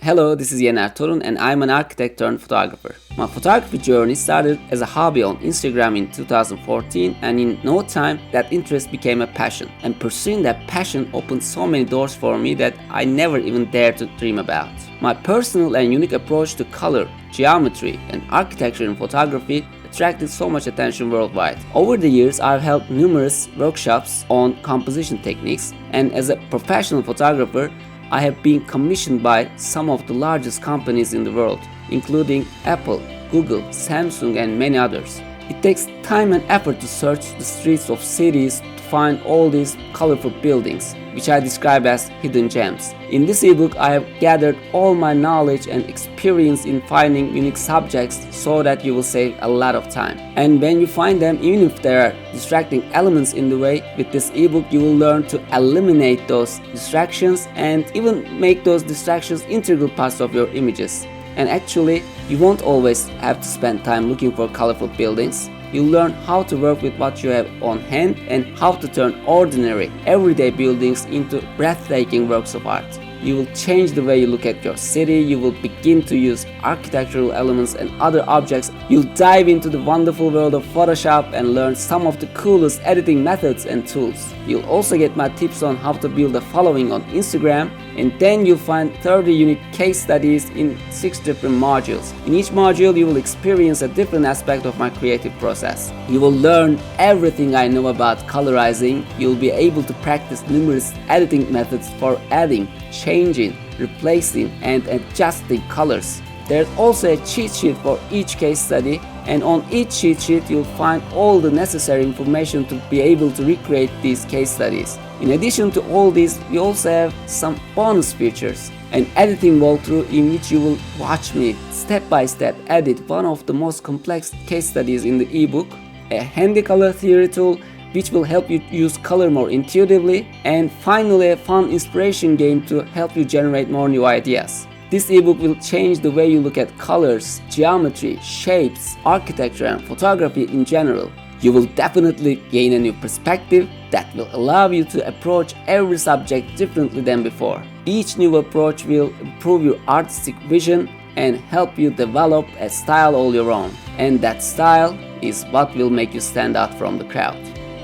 Hello, this is Yener Torun and I'm an architect turned photographer. My photography journey started as a hobby on Instagram in 2014, and in no time that interest became a passion. And pursuing that passion opened so many doors for me that I never even dared to dream about. My personal and unique approach to color, geometry and architecture in photography attracted so much attention worldwide. Over the years, I've held numerous workshops on composition techniques, and as a professional photographer, I have been commissioned by some of the largest companies in the world, including Apple, Google, Samsung and many others. It takes time and effort to search the streets of cities to find all these colorful buildings, which I describe as hidden gems. In this ebook, I have gathered all my knowledge and experience in finding unique subjects so that you will save a lot of time. And when you find them, even if there are distracting elements in the way, with this ebook you will learn to eliminate those distractions and even make those distractions integral parts of your images. And actually, you won't always have to spend time looking for colorful buildings. You'll learn how to work with what you have on hand and how to turn ordinary, everyday buildings into breathtaking works of art. You will change the way you look at your city, you will begin to use architectural elements and other objects, you'll dive into the wonderful world of Photoshop and learn some of the coolest editing methods and tools. You'll also get my tips on how to build a following on Instagram, and then you'll find 30 unique case studies in 6 different modules. In each module, you will experience a different aspect of my creative process. You will learn everything I know about colorizing. You'll be able to practice numerous editing methods for adding, changing, replacing and adjusting colors. There's also a cheat sheet for each case study, and on each cheat sheet you'll find all the necessary information to be able to recreate these case studies. In addition to all these, we also have some bonus features. An editing walkthrough in which you will watch me step by step edit one of the most complex case studies in the ebook, a handy color theory tool which will help you use color more intuitively, and finally a fun inspiration game to help you generate more new ideas. This ebook will change the way you look at colors, geometry, shapes, architecture and photography in general. You will definitely gain a new perspective that will allow you to approach every subject differently than before. Each new approach will improve your artistic vision and help you develop a style all your own. And that style is what will make you stand out from the crowd.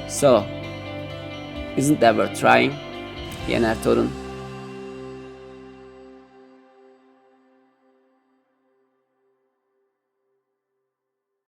So, isn't that worth trying? Yener Torun.